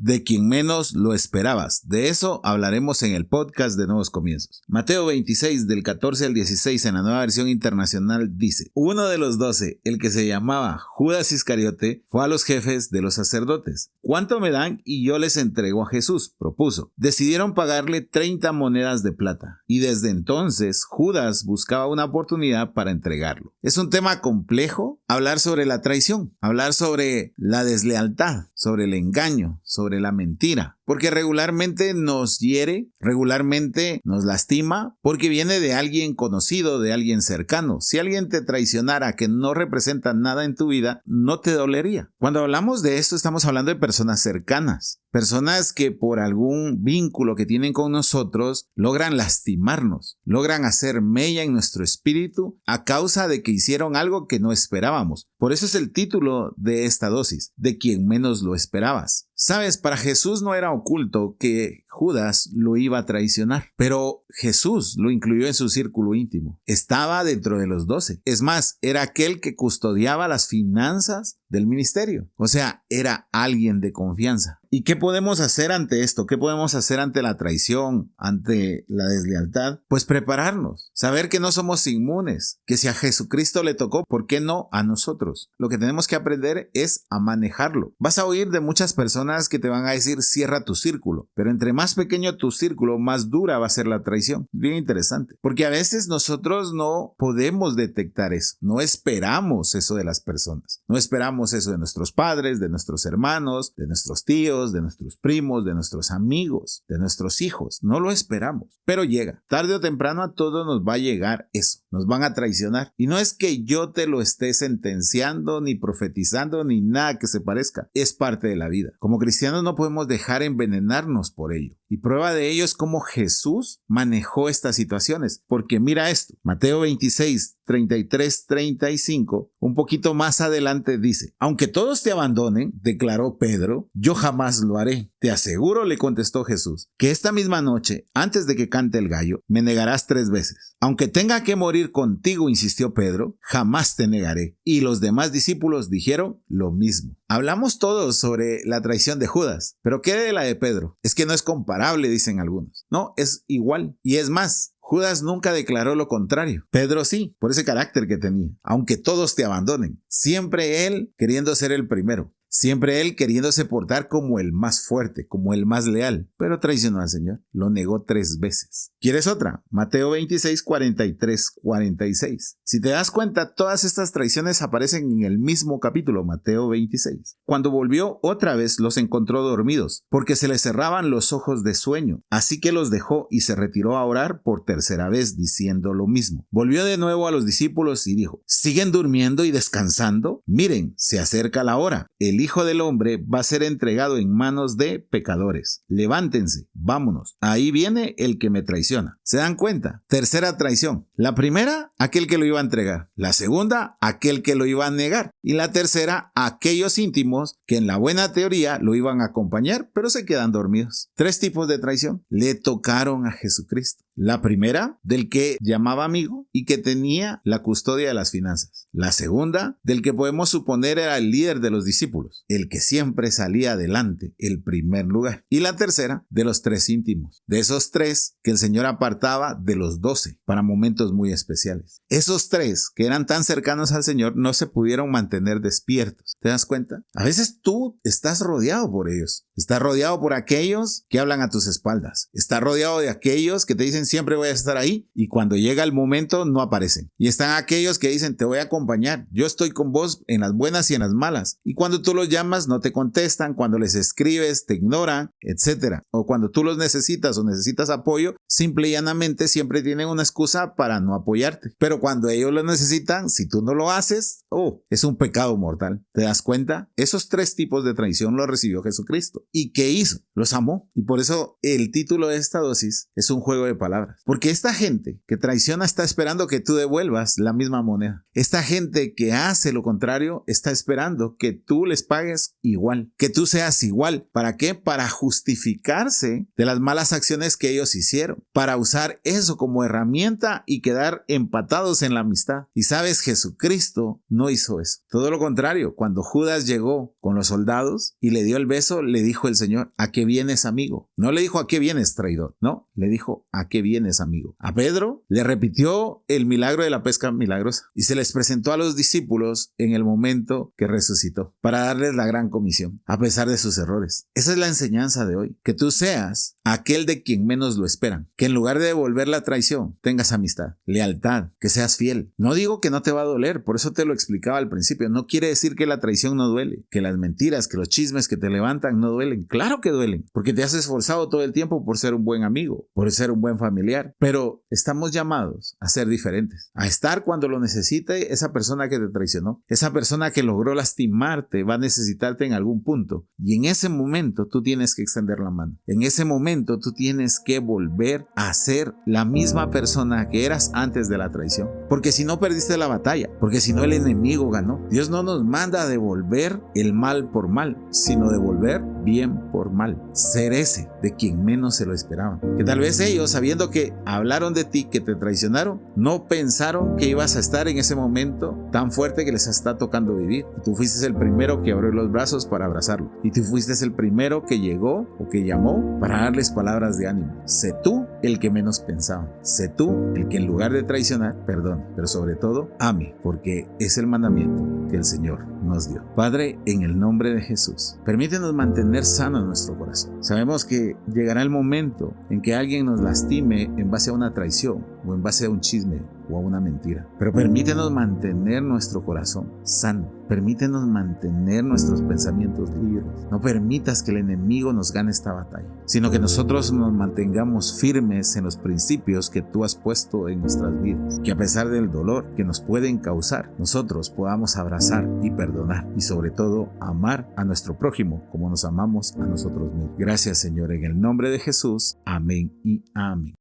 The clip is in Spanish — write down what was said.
de quien menos lo esperabas. De eso hablaremos en el podcast de Nuevos Comienzos. Mateo 26, del 14 al 16, en la Nueva Versión Internacional, dice: uno de los 12, el que se llamaba Judas Iscariote, fue a los jefes de los sacerdotes. ¿Cuánto me dan y yo les entrego a Jesús?, propuso. Decidieron pagarle 30 monedas de plata, y desde entonces Judas buscaba una oportunidad para entregarlo. Es un tema complejo hablar sobre la traición, hablar sobre la deslealtad, sobre el engaño, sobre la mentira, porque regularmente nos hiere, regularmente nos lastima, porque viene de alguien conocido, de alguien cercano. Si alguien te traicionara que no representa nada en tu vida, no te dolería. Cuando hablamos de esto, estamos hablando de personas cercanas, personas que por algún vínculo que tienen con nosotros logran lastimarnos, logran hacer mella en nuestro espíritu a causa de que hicieron algo que no esperábamos. Por eso es el título de esta dosis, de quien menos lo esperabas. Sabes, para Jesús no era oculto que Judas lo iba a traicionar, pero Jesús lo incluyó en su círculo íntimo. Estaba dentro de los 12. Es más, era aquel que custodiaba las finanzas del ministerio. O sea, era alguien de confianza. ¿Y qué podemos hacer ante esto? ¿Qué podemos hacer ante la traición, ante la deslealtad? Pues prepararnos, saber que no somos inmunes, que si a Jesucristo le tocó, ¿por qué no a nosotros? Lo que tenemos que aprender es a manejarlo. Vas a oír de muchas personas que te van a decir: cierra tu círculo, pero entre más pequeño tu círculo, más dura va a ser la traición. Bien interesante, porque a veces nosotros no podemos detectar eso, no esperamos eso de las personas, no esperamos eso de nuestros padres, de nuestros hermanos, de nuestros tíos, de nuestros primos, de nuestros amigos, de nuestros hijos. No lo esperamos, pero llega. Tarde o temprano a todos nos va a llegar eso. Nos van a traicionar. Y no es que yo te lo esté sentenciando, ni profetizando, ni nada que se parezca. Es parte de la vida. Como cristianos no podemos dejar envenenarnos por ello. Y prueba de ello es cómo Jesús manejó estas situaciones. Porque mira esto, Mateo 26, 33, 35, un poquito más adelante dice: aunque todos te abandonen, declaró Pedro, yo jamás lo haré. Te aseguro, le contestó Jesús, que esta misma noche, antes de que cante el gallo, me negarás 3 veces. Aunque tenga que morir contigo, insistió Pedro, jamás te negaré. Y los demás discípulos dijeron lo mismo. Hablamos todos sobre la traición de Judas, pero ¿qué de la de Pedro? Es que no es comparable, dicen algunos. No, es igual. Y es más, Judas nunca declaró lo contrario. Pedro sí, por ese carácter que tenía. Aunque todos te abandonen, siempre él queriendo ser el primero. Siempre él queriéndose portar como el más fuerte, como el más leal, pero traicionó al Señor. Lo negó 3 veces. ¿Quieres otra? Mateo 26, 43, 46. Si te das cuenta, todas estas traiciones aparecen en el mismo capítulo, Mateo 26. Cuando volvió otra vez, los encontró dormidos, porque se les cerraban los ojos de sueño. Así que los dejó y se retiró a orar por tercera vez, diciendo lo mismo. Volvió de nuevo a los discípulos y dijo: ¿siguen durmiendo y descansando? Miren, se acerca la hora. El Hijo del Hombre va a ser entregado en manos de pecadores. Levántense, vámonos. Ahí viene el que me traiciona. ¿Se dan cuenta? Tercera traición. La primera, aquel que lo iba a entregar. La segunda, aquel que lo iba a negar. Y la tercera, aquellos íntimos que en la buena teoría lo iban a acompañar, pero se quedan dormidos. 3 tipos de traición. Le tocaron a Jesucristo. La primera, del que llamaba amigo y que tenía la custodia de las finanzas. La segunda, del que podemos suponer era el líder de los discípulos, el que siempre salía adelante, el primer lugar. Y la tercera, de los 3 íntimos, de esos 3 que el Señor apartaba de los 12 para momentos muy especiales. Esos 3 que eran tan cercanos al Señor no se pudieron mantener despiertos. ¿Te das cuenta? A veces tú estás rodeado por ellos. Estás rodeado por aquellos que hablan a tus espaldas. Estás rodeado de aquellos que te dicen: siempre voy a estar ahí, y cuando llega el momento no aparecen. Y están aquellos que dicen: te voy a acompañar, yo estoy con vos en las buenas y en las malas. Y cuando tú los llamas no te contestan, cuando les escribes te ignoran, etc. O cuando tú los necesitas o necesitas apoyo, simple y llanamente siempre tienen una excusa para no apoyarte. Pero cuando ellos lo necesitan, si tú no lo haces, es un pecado mortal. ¿Te das cuenta? Esos 3 tipos de traición los recibió Jesucristo. ¿Y qué hizo? Los amó. Y por eso el título de esta dosis es un juego de palabras. Porque esta gente que traiciona está esperando que tú devuelvas la misma moneda. Esta gente que hace lo contrario está esperando que tú les pagues igual, que tú seas igual. ¿Para qué? Para justificarse de las malas acciones que ellos hicieron, para usar eso como herramienta y quedar empatados en la amistad. Y sabes, Jesucristo no hizo eso. Todo lo contrario, cuando Judas llegó con los soldados y le dio el beso, le dijo el Señor: ¿a qué vienes, amigo? No le dijo: ¿a qué vienes, traidor? No, le dijo: ¿a qué vienes, amigo? A Pedro le repitió el milagro de la pesca milagrosa y se les presentó a los discípulos en el momento que resucitó para darles la gran comisión, a pesar de sus errores. Esa es la enseñanza de hoy, que tú seas aquel de quien menos lo esperan, que en lugar de devolver la traición, tengas amistad, lealtad, que seas fiel. No digo que no te va a doler, por eso te lo explicaba al principio. No quiere decir que la traición no duele, que las mentiras, que los chismes que te levantan no duelen. Claro que duelen, porque te has esforzado todo el tiempo por ser un buen amigo, por ser un buen familiar, pero estamos llamados a ser diferentes, a estar cuando lo necesite esa persona que te traicionó, esa persona que logró lastimarte, va a necesitarte en algún punto, y en ese momento tú tienes que extender la mano. En ese momento tú tienes que volver a ser la misma persona que eras antes de la traición, porque si no perdiste la batalla, porque si no el enemigo ganó. Dios no nos manda a devolver el mal por mal, sino devolver bien por mal. Ser ese de quien menos se lo esperaban. Que tal vez ellos, sabiendo que hablaron de ti, que te traicionaron, no pensaron que ibas a estar en ese momento tan fuerte que les está tocando vivir. Y tú fuiste el primero que abrió los brazos para abrazarlo. Y tú fuiste el primero que llegó o que llamó para darles palabras de ánimo. Sé tú el que menos pensaba. Sé tú el que en lugar de traicionar, perdone. Pero sobre todo, ame, porque es el mandamiento que el Señor nos dio. Padre, en el nombre de Jesús, permítenos mantener sano nuestro corazón. Sabemos que llegará el momento en que alguien nos lastime en base a una traición o en base a un chisme o a una mentira. Pero permítenos mantener nuestro corazón sano. Permítenos mantener nuestros pensamientos libres. No permitas que el enemigo nos gane esta batalla, sino que nosotros nos mantengamos firmes en los principios que tú has puesto en nuestras vidas. Que a pesar del dolor que nos pueden causar, nosotros podamos abrazar y perdonar y sobre todo amar a nuestro prójimo como nos amamos a nosotros mismos. Gracias, Señor, en el nombre de Jesús. Amén y amén.